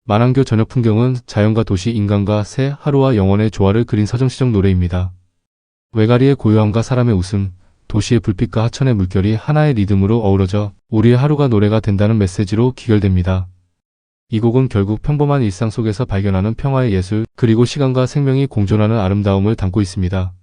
만안교 저녁 풍경은 자연과 도시, 인간과 새, 하루와 영혼의 조화를 그린 서정시적 노래입니다. 외가리의 고요함과 사람의 웃음, 도시의 불빛과 하천의 물결이 하나의 리듬으로 어우러져 우리의 하루가 노래가 된다는 메시지로 기결됩니다. 이 곡은 결국 평범한 일상 속에서 발견하는 평화의 예술, 그리고 시간과 생명이 공존하는 아름다움을 담고 있습니다.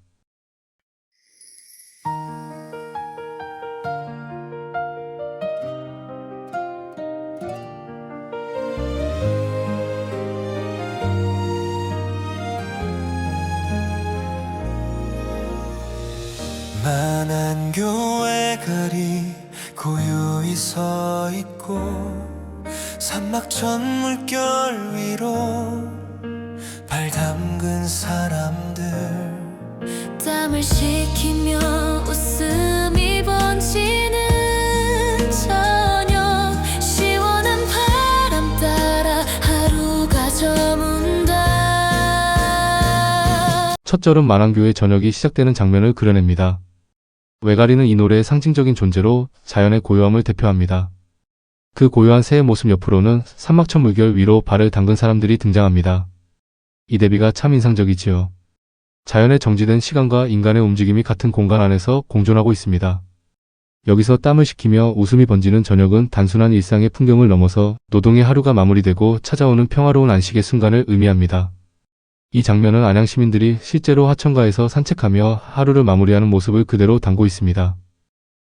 만안교의 가리 고요히 서 있고 산막천 물결 위로 발 담근 사람들 땀을 식히며 웃음이 번지는 저녁 시원한 바람 따라 하루가 저문다. 첫 절은 만안교의 저녁이 시작되는 장면을 그려냅니다. 외가리는 이 노래의 상징적인 존재로 자연의 고요함을 대표합니다. 그 고요한 새의 모습 옆으로는 산막천 물결 위로 발을 담근 사람들이 등장합니다. 이 대비가 참 인상적이지요. 자연의 정지된 시간과 인간의 움직임이 같은 공간 안에서 공존하고 있습니다. 여기서 땀을 식히며 웃음이 번지는 저녁은 단순한 일상의 풍경을 넘어서 노동의 하루가 마무리되고 찾아오는 평화로운 안식의 순간을 의미합니다. 이 장면은 안양 시민들이 실제로 하천가에서 산책하며 하루를 마무리하는 모습을 그대로 담고 있습니다.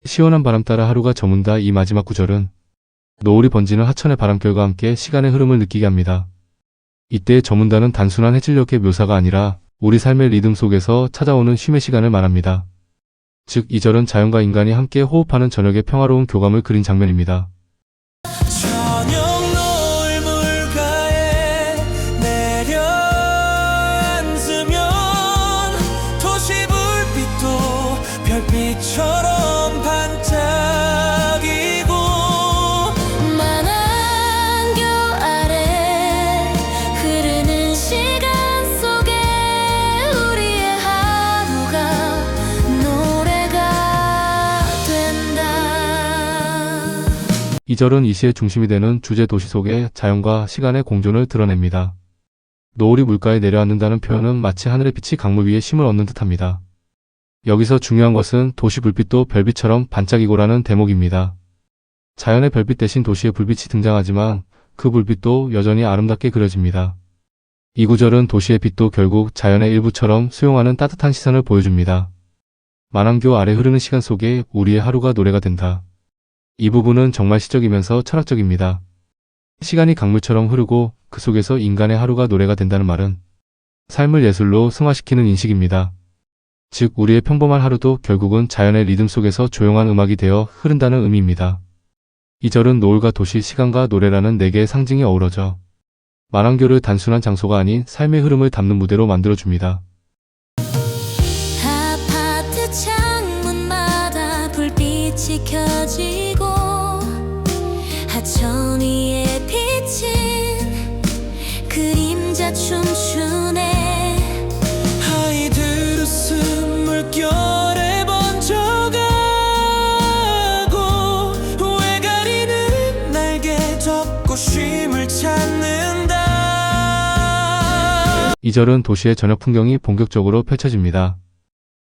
시원한 바람 따라 하루가 저문다. 이 마지막 구절은 노을이 번지는 하천의 바람결과 함께 시간의 흐름을 느끼게 합니다. 이때 저문다는 단순한 해질녘의 묘사가 아니라 우리 삶의 리듬 속에서 찾아오는 쉼의 시간을 말합니다. 즉, 이 절은 자연과 인간이 함께 호흡하는 저녁의 평화로운 교감을 그린 장면입니다. 저녁 노을 물가에 내려앉으면 도시 불빛도 별빛처럼 반짝이고 만안교 아래 흐르는 시간 속에 우리의 하루가 노래가 된다. 이 절은 이 시의 중심이 되는 주제 도시 속의 자연과 시간의 공존을 드러냅니다. 노을이 물가에 내려앉는다는 표현은 마치 하늘의 빛이 강물 위에 쉼을 얻는 듯합니다. 여기서 중요한 것은 도시 불빛도 별빛처럼 반짝이고라는 대목입니다. 자연의 별빛 대신 도시의 불빛이 등장하지만 그 불빛도 여전히 아름답게 그려집니다. 이 구절은 도시의 빛도 결국 자연의 일부처럼 수용하는 따뜻한 시선을 보여줍니다. 만안교 아래 흐르는 시간 속에 우리의 하루가 노래가 된다. 이 부분은 정말 시적이면서 철학적입니다. 시간이 강물처럼 흐르고 그 속에서 인간의 하루가 노래가 된다는 말은 삶을 예술로 승화시키는 인식입니다. 즉, 우리의 평범한 하루도 결국은 자연의 리듬 속에서 조용한 음악이 되어 흐른다는 의미입니다. 이 절은 노을과 도시, 시간과 노래라는 네 개의 상징이 어우러져 만안교를 단순한 장소가 아닌 삶의 흐름을 담는 무대로 만들어줍니다. 아파트 창문마다 불빛이 켜지고 하천 위에 비친 그림자 춤추네. 아이들 웃음 물결에 번져가고 외가리는 날개 접고 쉼을 찾는다. 이 절은 도시의 저녁 풍경이 본격적으로 펼쳐집니다.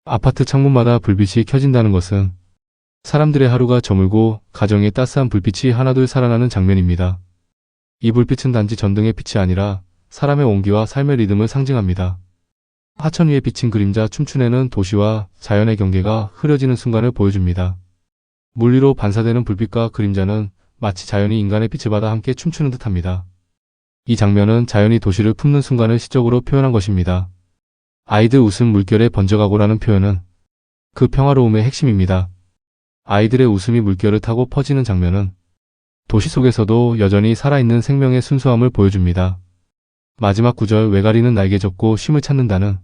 아파트 창문마다 불빛이 켜진다는 것은 사람들의 하루가 저물고 가정의 따스한 불빛이 하나둘 살아나는 장면입니다. 이 불빛은 단지 전등의 빛이 아니라 사람의 온기와 삶의 리듬을 상징합니다. 하천 위에 비친 그림자 춤추네는 도시와 자연의 경계가 흐려지는 순간을 보여줍니다. 물 위로 반사되는 불빛과 그림자는 마치 자연이 인간의 빛을 받아 함께 춤추는 듯합니다. 이 장면은 자연이 도시를 품는 순간을 시적으로 표현한 것입니다. 아이들 웃음 물결에 번져가고라는 표현은 그 평화로움의 핵심입니다. 아이들의 웃음이 물결을 타고 퍼지는 장면은 도시 속에서도 여전히 살아있는 생명의 순수함을 보여줍니다. 마지막 구절 외가리는 날개 접고 쉼을 찾는다는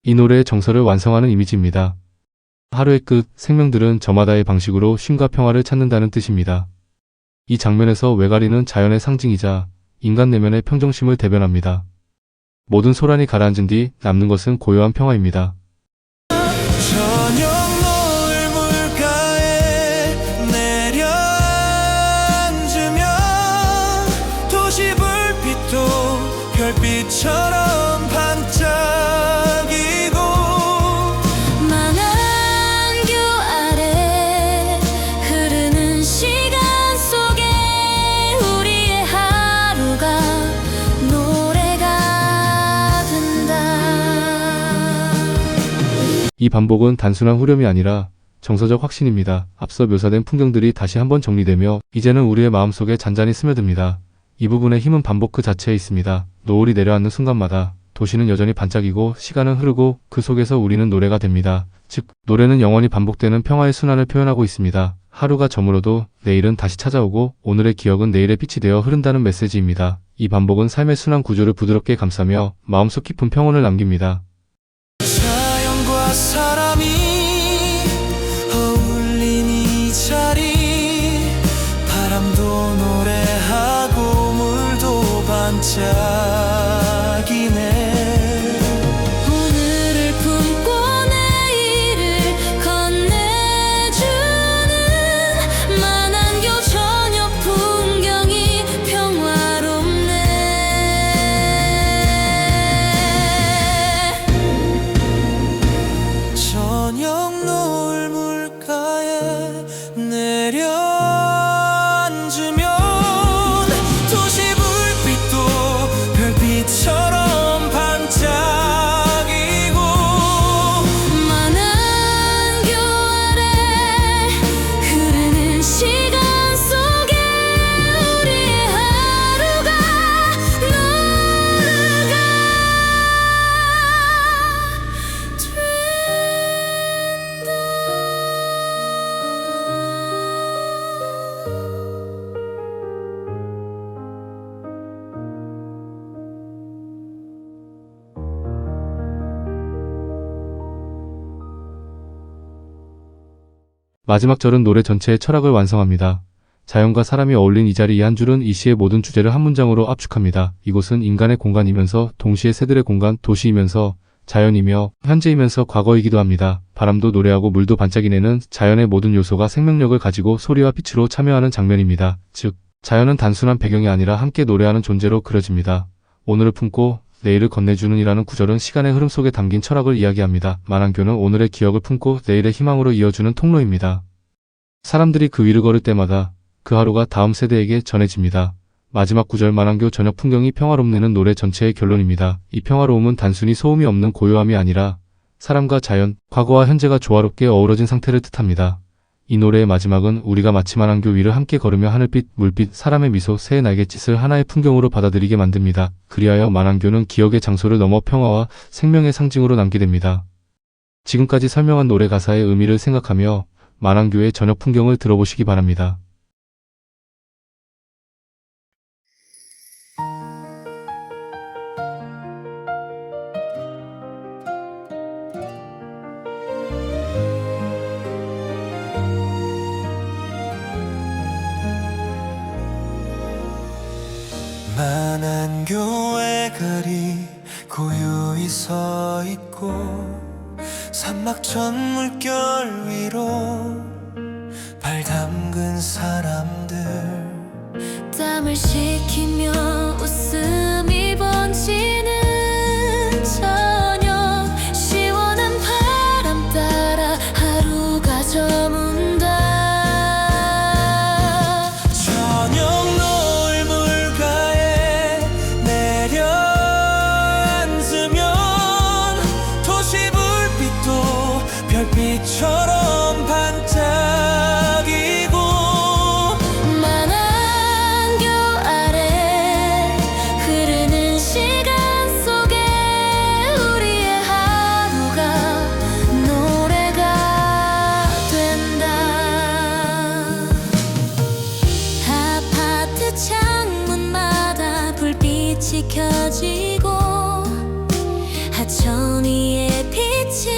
이 노래의 정서를 완성하는 이미지입니다. 하루의 끝, 생명들은 저마다의 방식으로 쉼과 평화를 찾는다는 뜻입니다. 이 장면에서 외가리는 자연의 상징이자 인간 내면의 평정심을 대변합니다. 모든 소란이 가라앉은 뒤 남는 것은 고요한 평화입니다. 저녁 노을 물가에 내려앉으면 도시 불빛도 이 반복은 단순한 후렴이 아니라 정서적 확신입니다. 앞서 묘사된 풍경들이 다시 한번 정리되며 이제는 우리의 마음속에 잔잔히 스며듭니다. 이 부분의 힘은 반복 그 자체에 있습니다. 노을이 내려앉는 순간마다 도시는 여전히 반짝이고 시간은 흐르고 그 속에서 우리는 노래가 됩니다. 즉, 노래는 영원히 반복되는 평화의 순환을 표현하고 있습니다. 하루가 저물어도 내일은 다시 찾아오고 오늘의 기억은 내일의 빛이 되어 흐른다는 메시지입니다. 이 반복은 삶의 순환 구조를 부드럽게 감싸며 마음속 깊은 평온을 남깁니다. 자연과 사람이 어울린 이 자리, 바람도 노래하고 물도 반짝이네. 오늘을 품고 내일을 건네주는 만안교 저녁 풍경이 평화롭네. 저녁 노을 물가에 내려앉으면 도시 불빛도 별빛처럼 반짝이고, 만안교 아래 흐르는 시간 속에 우리의 하루가 노래가 마지막 절은 노래 전체의 철학을 완성합니다. 자연과 사람이 어울린 이 자리 한 줄은 이 시의 모든 주제를 한 문장으로 압축합니다. 이곳은 인간의 공간이면서 동시에 새들의 공간, 도시이면서 자연이며 현재이면서 과거이기도 합니다. 바람도 노래하고 물도 반짝이내는 자연의 모든 요소가 생명력을 가지고 소리와 빛으로 참여하는 장면입니다. 즉, 자연은 단순한 배경이 아니라 함께 노래하는 존재로 그려집니다. 오늘을 품고 내일을 건네주는 이라는 구절은 시간의 흐름 속에 담긴 철학을 이야기합니다. 만안교는 오늘의 기억을 품고 내일의 희망으로 이어주는 통로입니다. 사람들이 그 위를 걸을 때마다 그 하루가 다음 세대에게 전해집니다. 마지막 구절 만안교 저녁 풍경이 평화롭네는 노래 전체의 결론입니다. 이 평화로움은 단순히 소음이 없는 고요함이 아니라 사람과 자연, 과거와 현재가 조화롭게 어우러진 상태를 뜻합니다. 이 노래의 마지막은 우리가 마치 만안교 위를 함께 걸으며 하늘빛, 물빛, 사람의 미소, 새의 날갯짓을 하나의 풍경으로 받아들이게 만듭니다. 그리하여 만안교는 기억의 장소를 넘어 평화와 생명의 상징으로 남게 됩니다. 지금까지 설명한 노래 가사의 의미를 생각하며 만안교의 저녁 풍경을 들어보시기 바랍니다. 만안교의 거리 고요히 서 있고, 산막천 물결 위로 발 담근 사람들, 땀을 식히며 웃음이 번지는 저녁, 시원한 바람 따라 하루가 저문다. 저녁 노을 물가에 내려앉으면 도시 불빛도 별빛처럼 반짝이고, 만안교 아래 흐르는 시간 속에 우리의 하루가 노래가 된다. 아파트 창문마다 불빛이 켜지고 하천 위에 비친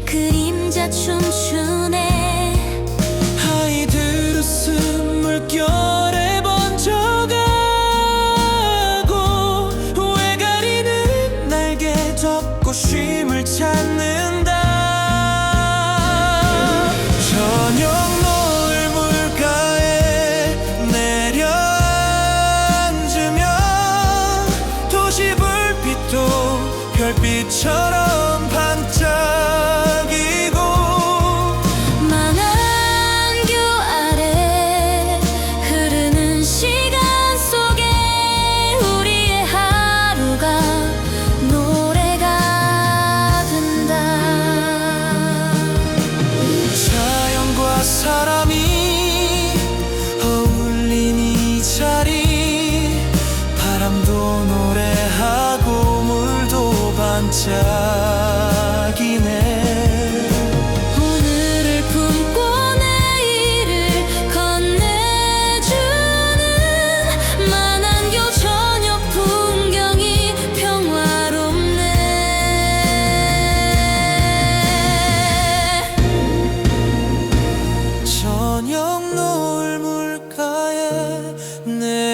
그림자 춤추네. 아이들 웃음 물결에 번져가고, 외가리는 날개 덮고 쉼을 찾는다. 저녁 노을 물가에 내려앉으면 도시 불빛도 별빛처럼 반짝이고, 만안교 아래 흐르는 시간 속에 우리의 하루가 노래가 된다. 내